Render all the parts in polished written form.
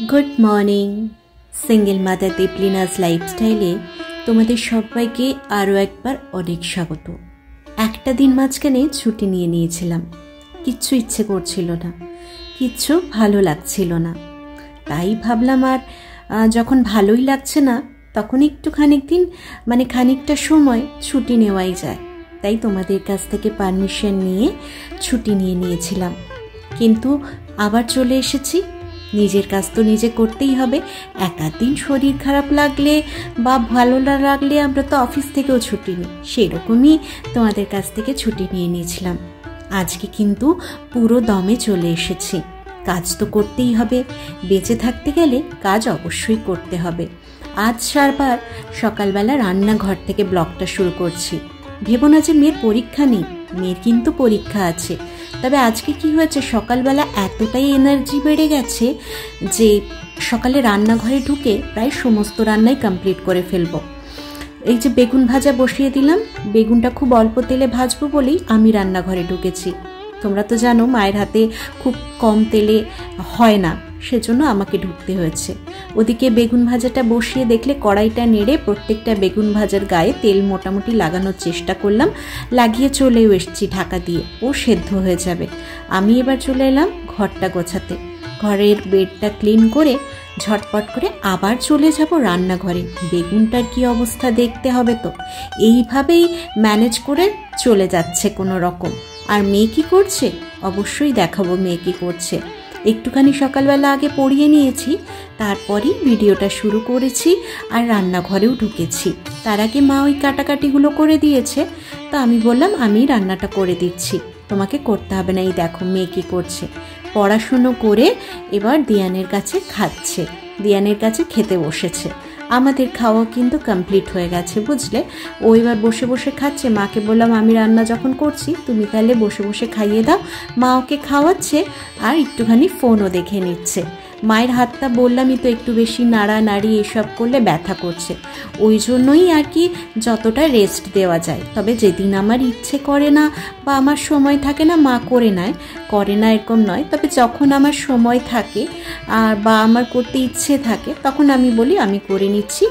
Good morning. Single mother দীপলিনাস লাইফস্টাইলে তোমাদের সবাইকে আরও একবার অনেক স্বাগত। একটা দিন মাঝখানে ছুটি নিয়ে নিয়েছিলাম, কিচ্ছু ইচ্ছে করছিল না, কিচ্ছু ভালো লাগছিল না। তাই ভাবলাম আর যখন ভালোই লাগছে না তখন একটু খানিকটা সময় ছুটি নেওয়াই যায়। তাই তোমাদের কাছ থেকে পারমিশন নিয়ে ছুটি নিয়ে নিয়েছিলাম, কিন্তু আবার চলে এসেছি। নিজের কাজ তো নিজে করতেই হবে। এক আধ দিন শরীর খারাপ লাগলে বা ভালো না লাগলে আমরা তো অফিস থেকেও ছুটি নিই, সেরকমই তোমাদের কাছ থেকে ছুটি নিয়ে নিয়েছিলাম। আজকে কিন্তু পুরো দমে চলে এসেছি। কাজ তো করতেই হবে, বেঁচে থাকতে গেলে কাজ অবশ্যই করতে হবে। আজ সারবার সকালবেলা রান্নাঘর থেকে ব্লগটা শুরু করছি। ভেবো না যে মেয়ের পরীক্ষা নেই, মেয়ের কিন্তু পরীক্ষা আছে। তবে আজকে কি হয়েছে, সকালবেলা এতটাই এনার্জি বেড়ে গেছে যে সকালে রান্নাঘরে ঢুকে প্রায় সমস্ত রান্নাই কমপ্লিট করে ফেলবো। এই যে বেগুন ভাজা বসিয়ে দিলাম, বেগুনটা খুব অল্প তেলে ভাজবো বলেই আমি রান্নাঘরে ঢুকেছি। তোমরা তো জানো মায়ের হাতে খুব কম তেলে হয় না, সেজন্য আমাকে ঢুকতে হয়েছে। ওদিকে বেগুন ভাজাটা বসিয়ে দেখলে কড়াইটা নেড়ে প্রত্যেকটা বেগুন ভাজার গায়ে তেল মোটামুটি লাগানোর চেষ্টা করলাম, লাগিয়ে চলেও এসেছি ঢাকা দিয়ে, ও সেদ্ধ হয়ে যাবে। আমি এবার চলে এলাম ঘরটা গোছাতে। ঘরের বেডটা ক্লিন করে ঝটপট করে আবার চলে যাব রান্নাঘরে। বেগুনটার কি অবস্থা দেখতে হবে তো, এইভাবেই ম্যানেজ করে চলে যাচ্ছে কোনো রকম। আর মেয়ে কী করছে অবশ্যই দেখাবো, মেয়ে কী করছে। একটুখানি সকালবেলা আগে পড়িয়ে নিয়েছি, তারপরই ভিডিওটা শুরু করেছি আর রান্নাঘরেও ঢুকেছি। তার আগে মা ওই কাটাকাটিগুলো করে দিয়েছে, তো আমি বললাম আমি রান্নাটা করে দিচ্ছি, তোমাকে করতে হবে না। এই দেখো মেয়ে কী করছে, পড়াশুনো করে এবার দিয়ানের কাছে খাচ্ছে, দিয়ানের কাছে খেতে বসেছে। আমাদের খাওয়া কিন্তু কমপ্লিট হয়ে গেছে, বুঝলে। ও এবার বসে বসে খাচ্ছে। মাকে বললাম আমি রান্না যখন করছি তুমি তাহলে বসে বসে খাইয়ে দাও। মা ওকে খাওয়াচ্ছে আর একটুখানি ফোনও দেখে নিচ্ছে। মায়ের হাতটা বললামই তো একটু বেশি নাড়ানাড়ি এসব করলে ব্যথা করছে, ওই জন্যই আর কি যতটা রেস্ট দেওয়া যায়। তবে যেদিন আমার ইচ্ছে করে না বা আমার সময় থাকে না, মা করে না এরকম নয়। তবে যখন আমার সময় থাকে আর বা আমার করতে ইচ্ছে থাকে তখন আমি বলি আমি করে নিচ্ছি,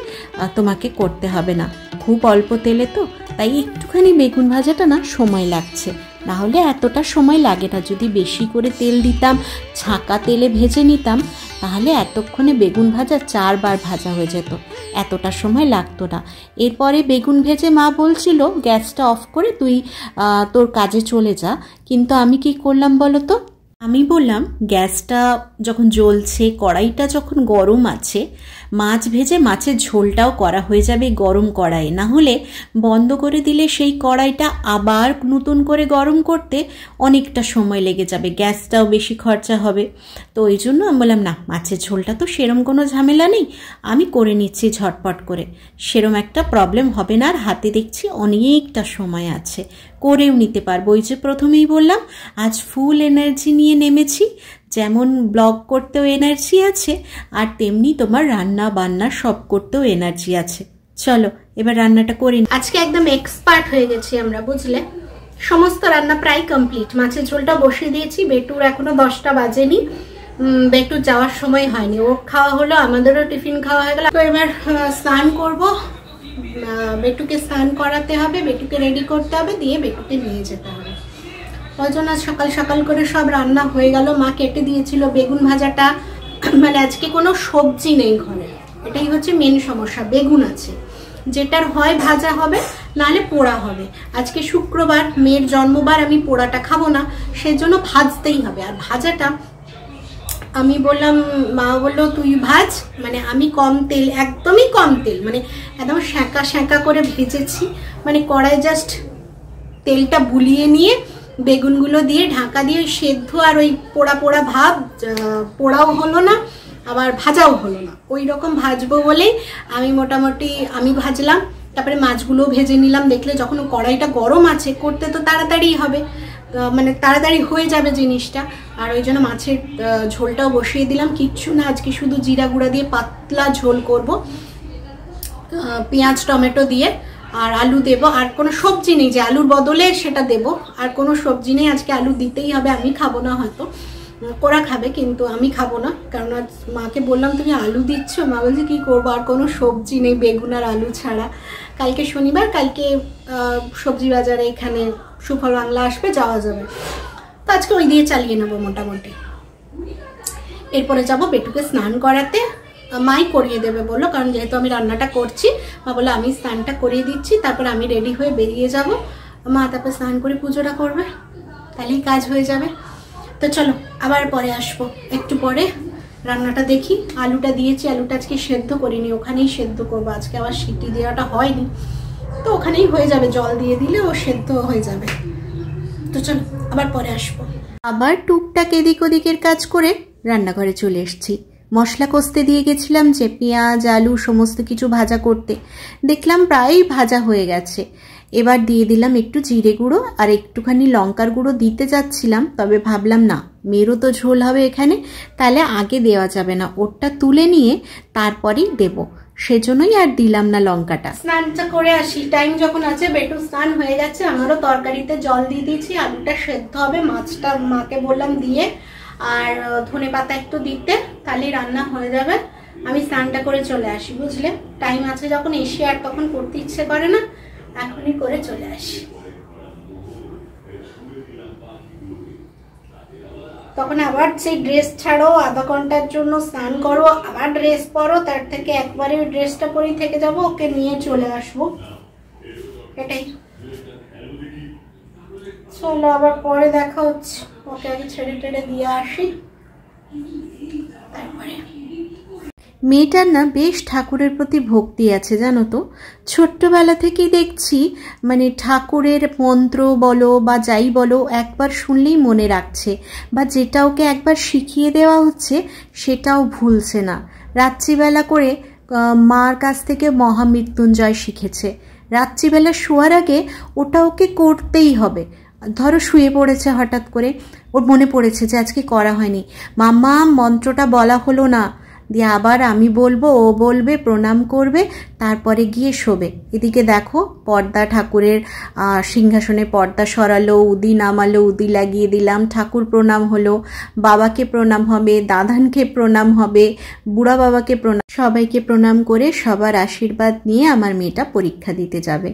তোমাকে করতে হবে না। খুব অল্প তেলে তো, তাই একটুখানি বেগুন ভাজাটা না সময় লাগছে, না হলে এতটা সময় লাগে না। যদি বেশি করে তেল দিতাম, ছাঁকা তেলে ভেজে নিতাম, তাহলে এতক্ষণে বেগুন ভাজা 4 বার ভাজা হয়ে যেত, এতটা সময় লাগতো না। এরপরে বেগুন ভেজে মা বলছিল গ্যাসটা অফ করে তুই তোর কাজে চলে যা, কিন্তু আমি কি করলাম বলো তো, আমি বললাম গ্যাসটা যখন জ্বলছে, কড়াইটা যখন গরম আছে, মাছ ভেজে মাছের ঝোলটাও করা হয়ে যাবে গরম কড়াইয়ে, না হলে বন্ধ করে দিলে সেই কড়াইটা আবার নতুন করে গরম করতে অনেকটা সময় লেগে যাবে, গ্যাসটাও বেশি খরচা হবে। তো ওই জন্য আমি বললাম না, মাছের ঝোলটা তো সেরম কোনো ঝামেলা নেই, আমি করে নিচ্ছি ঝটপট করে, সেরম একটা প্রবলেম হবে না। আর হাতে দেখছি অনেকটা সময় আছে, করেও নিতে পারবো। ওই যে প্রথমেই বললাম আজ ফুল এনার্জি নিয়ে নেমেছি, যেমন ব্লগ করতেও এনার্জি আছে আর তেমনি তোমার রান্না বান্না সব করতেও এনার্জি আছে। চলো এবার রান্নাটা করি। আজকে একদম এক্সপার্ট হয়ে গেছি আমরা, বুঝলে। সমস্ত রান্না প্রায় কমপ্লিট। মাছের ঝোলটা বসিয়ে দিয়েছি, বেটুর এখনো 10টা বাজেনি, বেটুর যাওয়ার সময় হয়নি, ওর খাওয়া হলো, আমাদেরও টিফিন খাওয়া হয়ে গেল। তো এবার স্নান করব, বেটুকে স্নান করাতে হবে, বেটুকে রেডি করতে হবে, দিয়ে বেটুকে নিয়ে যেতে হবে। ওই জন্য সকাল সকাল করে সব রান্না হয়ে গেল। মা কেটে দিয়েছিল বেগুন ভাজাটা, মানে আজকে কোনো সবজি নেই ঘরে, এটাই হচ্ছে মেন সমস্যা। বেগুন আছে, যেটার হয় ভাজা হবে নাহলে পোড়া হবে। আজকে শুক্রবার, মেয়ের জন্মবার, আমি পোড়াটা খাবো না, সেজন্য ভাজতেই হবে। আর ভাজাটা আমি বললাম, মা বললো তুই ভাজ, মানে আমি কম তেল, একদমই কম তেল, মানে একদম শ্যাঁকা শ্যাঁকা করে ভেজেছি, মানে কড়াই জাস্ট তেলটা বুলিয়ে নিয়ে বেগুনগুলো দিয়ে ঢাকা দিয়ে সেদ্ধ, আর ওই পোড়া পোড়া ভাব, পোড়াও হলো না আবার ভাজাও হলো না, ওই রকম ভাজবো বলেই আমি ভাজলাম। তারপরে মাছগুলো ভেজে নিলাম। দেখলে যখন কড়াইটা গরম আছে, করতে তো তাড়াতাড়ি হবে, মানে তাড়াতাড়ি হয়ে যাবে জিনিসটা। আর ওই জন্য মাছের ঝোলটাও বসিয়ে দিলাম। কিচ্ছু না, আজকে শুধু জিরা গুঁড়া দিয়ে পাতলা ঝোল করব, পেঁয়াজ টমেটো দিয়ে, আর আলু দেব। আর কোনো সবজি নেই যে আলুর বদলে সেটা দেব, আর কোনো সবজি নেই। আজকে আলু দিতেই হবে, আমি খাবো না হয়তো। ওরা খাবে, কিন্তু আমি খাবো না, কারণ আজ মাকে বললাম তুমি আলু দিচ্ছ, মা বলছে কী করবো, আর কোনো সবজি নেই বেগুন আর আলু ছাড়া। কালকে শনিবার, কালকে সবজি বাজারে এখানে সুফল বাংলা আসবে, যাওয়া যাবে, তো আজকে ওই দিয়ে চালিয়ে নেবো মোটামুটি। এরপরে যাব বেটুকে স্নান করাতে, মাই করিয়ে দেবে বললো, কারণ যেহেতু আমি রান্নাটা করছি, মা বললো আমি স্নানটা করিয়ে দিচ্ছি, তারপরে আমি রেডি হয়ে বেরিয়ে যাব, মা তারপর স্নান করে পুজোটা করবে, তাহলেই কাজ হয়ে যাবে। তো চলো আবার পরে আসবো, একটু পরে রান্নাটা দেখি। আলুটা দিয়েছি, আলুটা আজকে সেদ্ধ করিনি, ওখানেই সেদ্ধ করবো, আজকে আবার সিটি দেওয়াটা হয়নি, তো ওখানেই হয়ে যাবে, জল দিয়ে দিলে ও সেদ্ধ হয়ে যাবে। তো চলো আবার পরে আসবো। আবার টুকটাক এদিক ওদিকের কাজ করে রান্নাঘরে চলে এসেছি। মশলা কষতে দিয়ে গেছিলাম যে পেঁয়াজ আলু সমস্ত কিছু ভাজা করতে, দেখলাম প্রায়ই ভাজা হয়ে গেছে। এবার দিয়ে দিলাম একটু জিরে গুঁড়ো আর একটুখানি লঙ্কার গুঁড়ো দিতে যাচ্ছিলাম, তবে ভাবলাম না, মেয়েরও তো ঝোল হবে এখানে, তাহলে আগে দেওয়া যাবে না, ওরটা তুলে নিয়ে তারপরেই দেব, সেজন্যই আর দিলাম না লঙ্কাটা। স্নানটা করে আসি, টাইম যখন আছে, বেটু স্নান হয়ে গেছে, আমারও তরকারিতে জল দিয়ে দিয়েছি, আলুটা সেদ্ধ হবে, মাছটা মাকে বললাম দিয়ে, আর ধনে পাতা একটু দিতে, তাহলেই রান্না হয়ে যাবে। আমি স্নানটা করে চলে আসি, বুঝলে, টাইম আছে যখন, এসে আর তখন করতে ইচ্ছে করে না, এখনই করে চলে আসি, তখন আবার সেই ড্রেস ছাড়ো, আধা ঘন্টার জন্য স্নান করো, আবার ড্রেস পরো, তার থেকে একবারে ওই ড্রেসটা পরেই থেকে যাব, ওকে নিয়ে চলে আসবো, এটাই। চলো আবার পরে দেখা হচ্ছে, ওকে আগে ছেড়ে টেড়ে দিয়ে আসি তারপরে। মেয়েটার না বেশ ঠাকুরের প্রতি ভক্তি আছে জানো তো, ছোট্টবেলা থেকেই দেখছি, মানে ঠাকুরের মন্ত্র বলো বা যাই বলো একবার শুনলেই মনে রাখছে, বা যেটা ওকে একবার শিখিয়ে দেওয়া হচ্ছে সেটাও ভুলছে না। রাত্রিবেলা করে মার কাছ থেকে মহামৃত্যুঞ্জয় শিখেছে, রাত্রিবেলা শোয়ার আগে ওটা ওকে করতেই হবে। ধরো শুয়ে পড়েছে, হঠাৎ করে ওর মনে পড়েছে যে আজকে করা হয়নি, মাম্মা মন্ত্রটা বলা হলো না, দিয়ে আবার আমি বলবো, ও বলবে, প্রণাম করবে, তারপরে গিয়ে শোবে। এদিকে দেখো পর্দা, ঠাকুরের সিংহাসনে পর্দা সরালো, উদি নামালো, উদি লাগিয়ে দিলাম, ঠাকুর প্রণাম হলো, বাবাকে প্রণাম হবে, দাদানকে প্রণাম হবে, বুড়া বাবাকে প্রণাম, সবাইকে প্রণাম করে সবার আশীর্বাদ নিয়ে আমার মেয়েটা পরীক্ষা দিতে যাবে।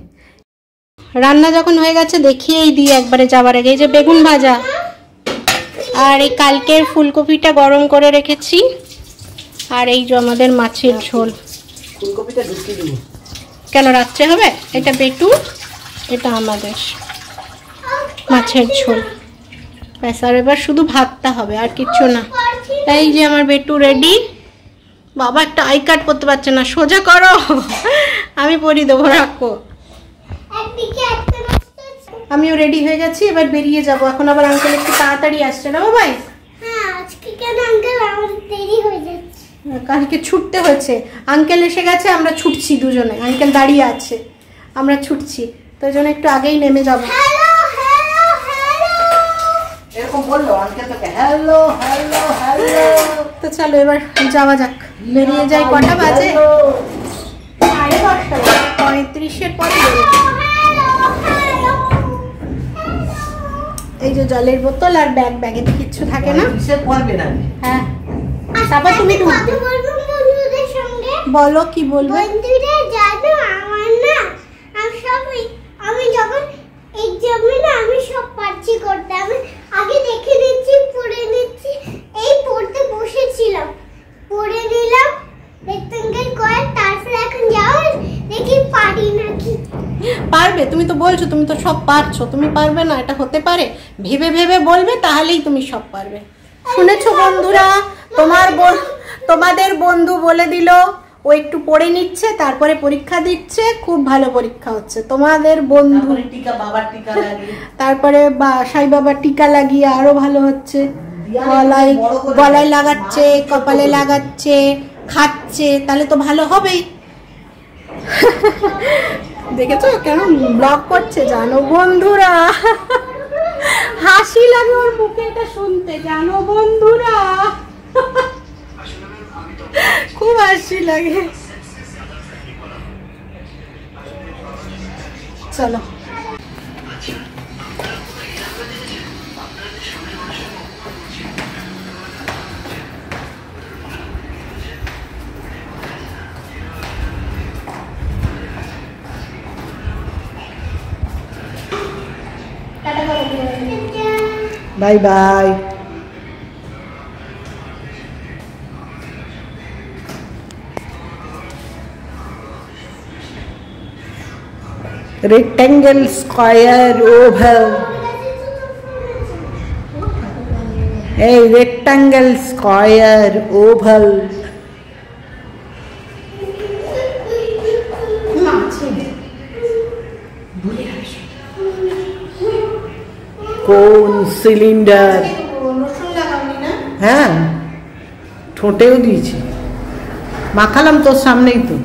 রান্না যখন হয়ে গেছে দেখিয়েই দিই একবারে যাওয়ার আগে, এই যে বেগুন ভাজা আর এই কালকের ফুলকপিটা গরম করে রেখেছি, আর এই যে আমাদের মাছের ঝোল। ফুলকপিটা ঢুকিয়ে দেবো কেন, রাত্রে হবে? এটা বেটু, এটা আমাদের মাছের ঝোল, ব্যাস, আর এবার শুধু ভাতটা হবে, আর কিচ্ছু না। এই যে আমার বেটু রেডি। বাবা একটা আই কার্ড করতে পারছে না, সোজা করো, আমি পরিয়ে দেবো, রাখো। আমিও রেডি হয়ে গেছি, এবার বেরিয়ে যাব। এখন আবার আঙ্কেল একটু তাড়াতাড়ি আসছে না বাবাই? কালকে ছুটতে হয়েছে, আঙ্কেল এসে গেছে, আমরা ছুটছি দুজনে, আঙ্কেল দাঁড়িয়ে আছে, আমরা ছুটছি, তো ওই জন্য একটু আগেই নেমে যাবো। এরকম বললো আঙ্কেল তোকে, হ্যালো হ্যালো হ্যালো। তো চলো এবার যাওয়া যাক, বেরিয়ে যাই। কটা বাজে? 10:30, 35-এর পরে। এই যে জলের বোতল আর ব্যাগ, ব্যাগে তো কিচ্ছু থাকে না। হ্যাঁ, তারপর তুমি বলো কি বলবো। আমি যখন এক্সামে না, আমি সব পারছি করতে, আমি আগে দেখে নিচ্ছি, পড়ে নিচ্ছি, এই পড়তে বসেছিলাম, পড়ে নিলাম, রেক্টেঙ্গেল করে, তারপরে এখন যাও দেখি পারি নাকি। পারবে, তুমি তো বলছো তুমি তো সব পারছো, তুমি পারবে না এটা হতে পারে? ভেবে ভেবে বলবে, তাহলেই তুমি সব পারবে। শুনেছো বন্ধুরা, তোমাদের বন্ধু বলে দিল ও একটু পড়ে নিচ্ছে, তারপরে পরীক্ষা দিচ্ছে, খুব ভালো পরীক্ষা হচ্ছে। তোমাদের বন্ধু তারপরে সাই বাবার টিকা লাগিয়ে আরো ভালো হচ্ছে, গলায় লাগাচ্ছে, কপালে লাগাচ্ছে, খাচ্ছে, তাহলে তো ভালো হবেই। দেখেছো কেন ব্লগ করছে জানো বন্ধুরা, হাসি লাগে ওর মুখে এটা শুনতে, জানো বন্ধুরা, খুব হাসি লাগে। চলো bye bye. Rectangle, square, oval. Hey, rectangle, square, oval. কোন সিলিন্ডার? হ্যাঁ, ঠোঁটেও দিয়েছি, মাখালাম তোর সামনেই তো।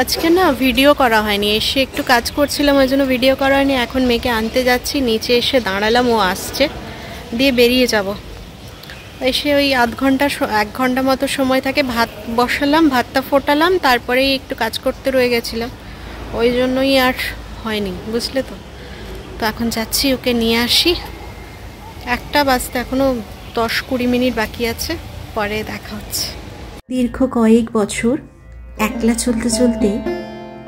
আজকে না ভিডিও করা হয়নি, এসে একটু কাজ করছিলাম ওই জন্য ভিডিও করা হয়নি। এখন মেয়েকে আনতে যাচ্ছি, নিচে এসে দাঁড়ালাম, ও আসছে, দিয়ে বেরিয়ে যাব। এসে ওই আধ ঘন্টা 1 ঘন্টা মতো সময় থাকে। ভাত বসালাম, ভাতটা ফোটালাম, তারপরেই একটু কাজ করতে রয়ে গেছিলাম, ওই জন্যই আর হয়নি, বুঝলে তো। তো এখন যাচ্ছি, ওকে নিয়ে আসি। 1টা বাজতে এখনও 10-20 মিনিট বাকি আছে, পরে দেখা হচ্ছে। দীর্ঘ কয়েক বছর একলা চলতে চলতে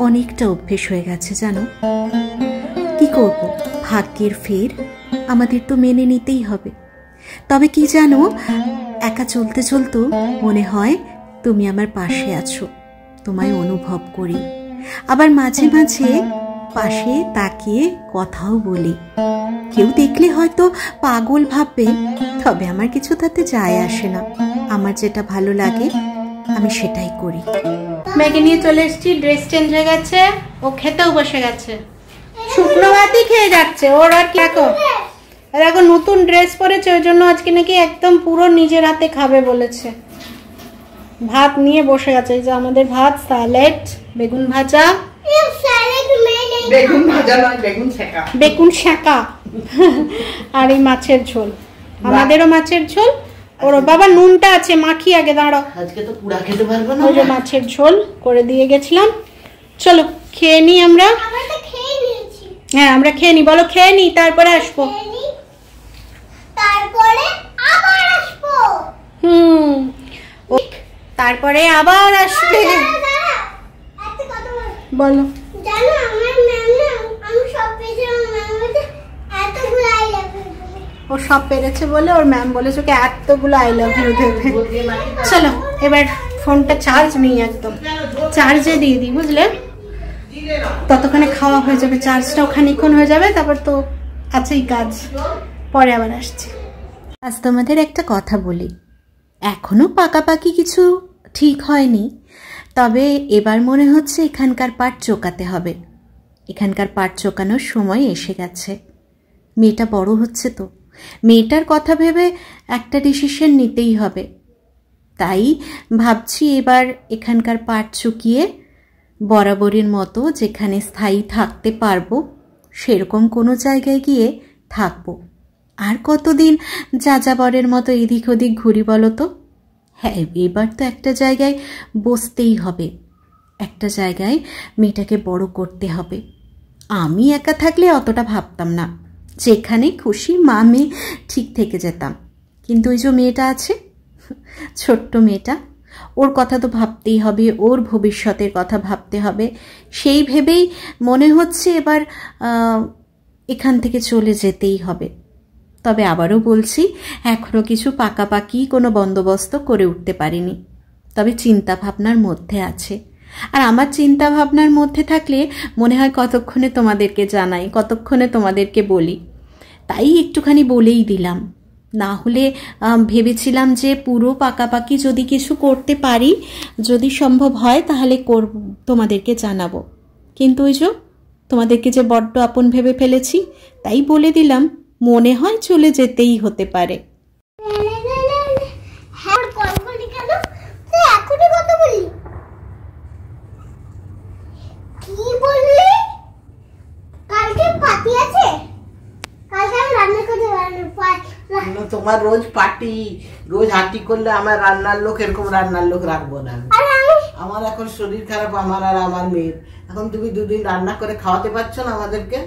অনেকটা অভ্যেস হয়ে গেছে জানো। কি করব, ভাগ্যের ফের, আমাদের তো মেনে নিতেই হবে। তবে কি জানো, একা চলতে চলতেও মনে হয় তুমি আমার পাশে আছো, তোমায় অনুভব করি। আবার মাঝে মাঝে পাশে তাকিয়ে কথাও বলি। কেউ দেখলে হয়তো পাগল ভাববে, তবে আমার কিছু তাতে যায় আসে না। আমার যেটা ভালো লাগে আমি সেটাই করি। মেয়েকে নিয়ে চলে এসেছি, ড্রেস চেঞ্জ হয়ে গেছে, ও খেতেও বসে গেছে, শুকনো ভাতই খেয়ে যাচ্ছে। ওর আর কি, দেখো নতুন ড্রেস পরেছে, ওই জন্য আজকে নাকি একদম পুরো নিজের হাতে খাবে বলেছে। ভাত নিয়ে বসে গেছে, এই যে আমাদের ভাত, স্যালাড, বেগুন ভাজা, বেগুন ভাজা নয়, বেগুন শেকা, বেগুন শেকা, আর এই মাছের ঝোল। আমাদেরও মাছের ঝোল। ওর বাবা নুনটা আছে, মাখি আগে, দাঁড়াও, আজকে তো পুরা খেতে পারবো না। ওই যে মাছের ঝোল করে দিয়ে গেছিলাম। চলো খেয়ে নি আমরা। হ্যাঁ আমরা খেয়ে নি, বলো খেয়ে নি, তারপরে আসবো। তারপরে আবার আসবে। বলো। ও সব পেরেছে বলে ওর ম্যাম বলেছে ওকে এতগুলো আই লাভ ইউ দেবে। চলো এবার ফোনটা চার্জ নেই, একদম চার্জে দিয়ে দিই, বুঝলে, ততক্ষণে খাওয়া হয়ে যাবে, চার্জটাও খানিকক্ষণ হয়ে যাবে, তারপর তো আছেই কাজ, পরে আবার আসছি। আজ তোমাদের একটা কথা বলি, এখনো পাকাপাকি কিছু ঠিক হয়নি, তবে এবার মনে হচ্ছে এখানকার পাট চোকাতে হবে। এখানকার পাট চোকানোর সময় এসে গেছে। মেয়েটা বড় হচ্ছে তো, মেয়েটার কথা ভেবে একটা ডিসিশন নিতেই হবে। তাই ভাবছি এবার এখানকার পাট চুকিয়ে বরাবরের মতো যেখানে স্থায়ী থাকতে পারবো সেরকম কোনো জায়গায় গিয়ে থাকবো। আর কতদিন যাযাবরের মতো এদিক ওদিক ঘুরি বলো তো। হ্যাঁ, এবার তো একটা জায়গায় বসতেই হবে, একটা জায়গায় মেয়েটাকে বড় করতে হবে। আমি একা থাকলে অতটা ভাবতাম না, যেখানে খুশি মা মেয়ে ঠিক থেকে যেতাম। কিন্তু ওই যে মেয়েটা আছে, ছোট্ট মেয়েটা, ওর কথা তো ভাবতেই হবে, ওর ভবিষ্যতের কথা ভাবতে হবে। সেই ভেবেই মনে হচ্ছে এবার এখান থেকে চলে যেতেই হবে। তবে আবারও বলছি, এখনও কিছু পাকাপাকি কোনো বন্দোবস্ত করে উঠতে পারিনি, তবে চিন্তা ভাবনার মধ্যে আছে। আর আমার চিন্তা ভাবনার মধ্যে থাকলে মনে হয় কতক্ষণে তোমাদেরকে জানাই, কতক্ষণে তোমাদেরকে বলি, তাই একটুখানি বলেই দিলাম। না হলে ভেবেছিলাম যে পুরো পাকাপাকি যদি কিছু করতে পারি, যদি সম্ভব হয় তাহলে তোমাদেরকে জানাবো। কিন্তু ওই যে তোমাদেরকে যে বড্ড আপন ভেবে ফেলেছি, তাই বলে দিলাম, মনে হয় চলে যেতেই হতে পারে। তোমার রোজ পার্টি, রোজ হাঁটি করলে আমার রান্নার লোক, এরকম রান্নার লোক রাখবো না। আমার এখন শরীর খারাপ, আমার আর আমার মেয়ের। এখন তুমি 2 দিন রান্না করে খাওয়াতে পারছো না আমাদেরকে।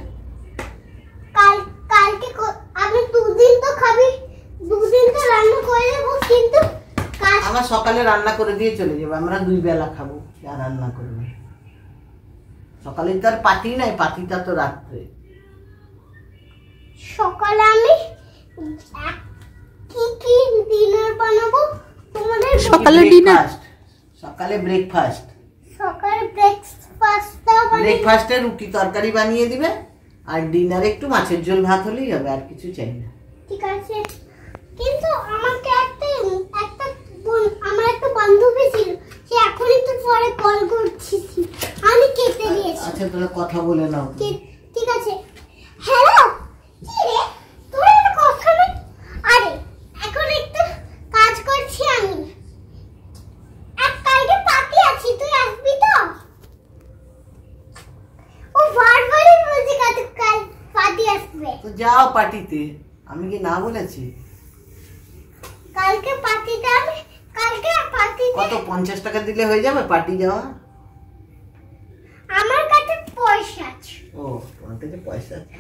কালকে আমি 2 দিন তো খাবি, 2 দিন তো রান্না করে দেবো, কিন্তু আমার সকালে রান্না করে দিয়ে চলে যাবে, আমরা 2 বেলা খাবো, আর রান্না করবে। সকালে তো আর পার্টি নাই, পার্টিটা তো রাত্রে। সকালে আমি কি ডিনার বানাবো তোমাদের? সকালে ডিনার, সকালে ব্রেকফাস্ট। সকালে ব্রেকফাস্টটা বানাবো। ব্রেকফাস্টে রুটি তরকারি বানিয়ে দিবে, আর ডিনারে একটু মাছের ঝোল ভাত হলেই হবে, আর কিছু চাই না। ঠিক আছে, কিন্তু আমাকে আমার একটা বান্ধবী ছিল, সে এখন একটু পরে কল করছি, আমি কেটে দিয়েছি। আচ্ছা তাহলে কথা বলে নাও। ঠিক আছে। হ্যালো, কি রে তোর একটা কথা নেই? আরে এখন একটু কাজ করছি আমি, আর কালকে পার্টি আছে, তুই আসবি তো? ও বারবারই বলছে কাল পার্টি আসবে। তো যাও পার্টিতে, আমি কি না বলেছি? কালকে পার্টিতে কত 50 টাকা দিলে হয়ে যাবে পার্টি যাওয়া? আমার কাছে পয়সা আছে। ও তোমার কাছে পয়সা আছে?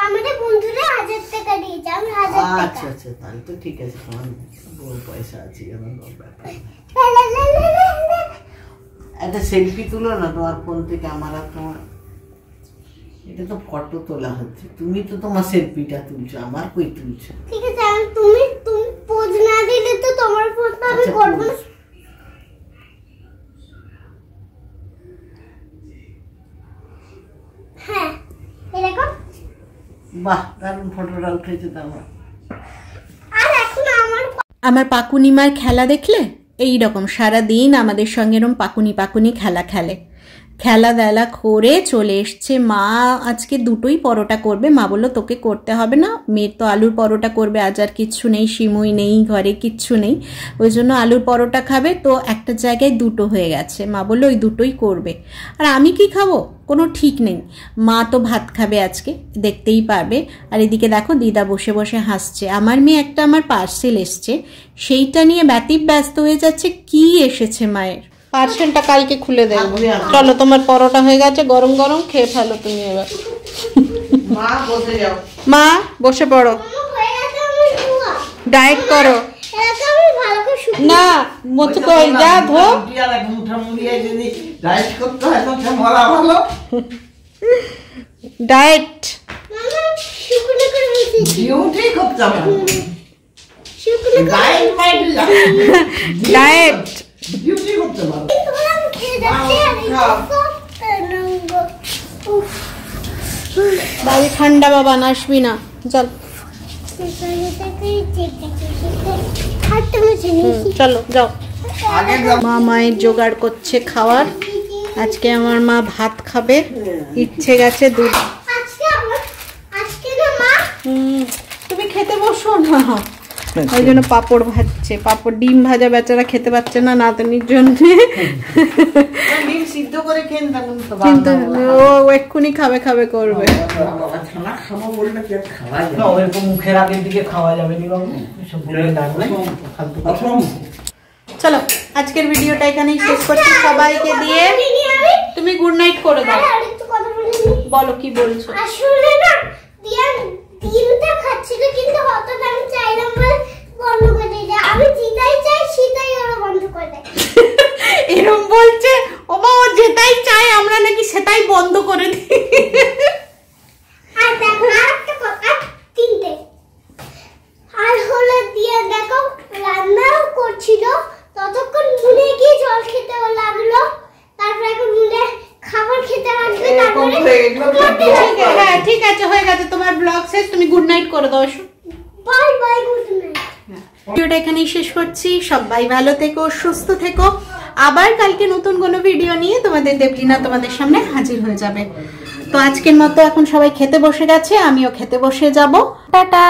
আমাদের বন্ধুরা 1000 টাকা দিয়েছে, আমি 1000 টাকা। আচ্ছা আচ্ছা, তাহলে তো ঠিক আছে, তোমার পয়সা আছে। একটা সেলফি তুলো না তোমার ফোন থেকে, আমার আর তোমার। এটা তো ফটো তোলা হচ্ছে, তুমি তো তোমার সেলফিটা তুলছো, আমার কই তুলছো? ঠিক আছে, তুমি পোজ না দিলে তো তোমার ফটো আমি করব না। হ্যাঁ এরকম। বাহ, দারুণ ফটোটা উঠেছে তো আমার। আর এখন আমার পাকুনিমার খেলা দেখলে? এই রকম সারাদিন আমাদের সঙ্গে এরকম পাকুনি খেলা খেলে, খেলাধুলা করে চলে এসছে। মা আজকে দুটোই পরোটা করবে, মা বললো তোকে করতে হবে না, মেয়ের তো আলুর পরোটা করবে, আজ আর কিচ্ছু নেই, সিমুই নেই ঘরে, কিচ্ছু নেই, ওই জন্য আলুর পরোটা খাবে। তো একটা জায়গায় দুটো হয়ে গেছে, মা বললো ওই দুটোই করবে। আর আমি কি খাবো কোনো ঠিক নেই, মা তো ভাত খাবে আজকে, দেখতেই পারবে। আর এদিকে দেখো দিদা বসে বসে হাসছে। আমার মেয়ে একটা আমার পার্সেল এসছে, সেইটা নিয়ে ব্যস্ত হয়ে যাচ্ছে। কি এসেছে মায়ের? পার্সেলটা কালকে খুলে দেবো। চলো, তোমার পরোটা হয়ে গেছে, গরম গরম খেয়ে ফেলো তুমি এবার। মা বসে যাও। মা বসে পড়ো, ডায়েট করো। না মত কই যা ধো। ডায়েট ডায়েট বাড়ি ঠান্ডা, বাবা আসবি না, চল চলো যাও। মা মায়ের জোগাড় করছে খাওয়ার। আজকে আমার মা ভাত খাবে, ইচ্ছে গেছে দুধ। তুমি খেতে বসো না, ওই জন্য পাপড় ভাজছে, পাপড় ডিম ভাজা, বেচারা খেতে পাচ্ছে না নাতনির জন্য। কিন্তু ও এক্ষুনি খাবে করবে। চলো আজকের ভিডিওটা এখানেই শেষ করছি, সবাইকে দিয়ে তুমি গুড নাইট করে দাও। বলো কি বলছো? আসলে না ডিমটা খাচ্ছিল, কিন্তু হঠাৎ আমি চাইলাম বলে বন্ধ করে দিয়েছে। আমি যেটাই চাই সেটাই ওরা বন্ধ করে দেয়। এরকম বলছে ও মা, ও যেটাই চাই আমরা নাকি সেটাই বন্ধ করে দিই। আর দেখো আরেকটা কথা, তিনটে আর হলো দিয়ে দেখো রান্নাও করছিল, ততক্ষণ মুনে গিয়ে জল খেতে লাগলো, তারপর এখন মুনে খাবার খেতে আসবে, তারপরে হ্যাঁ ঠিক আছে, হয়ে গেছে তোমার ব্লগ শেষ, তুমি গুড নাইট করে দাও। Bye bye, good night. ভিডিওটা এখানেই শেষ করছি, সবাই ভালো থেকো, সুস্থ থেকো। আবার কালকে নতুন কোনো ভিডিও নিয়ে তোমাদের দেবলিনা তোমাদের সামনে হাজির হয়ে যাবে। তো আজকের মতো এখন সবাই খেতে বসে গেছে, আমিও খেতে বসে যাব। টাটা।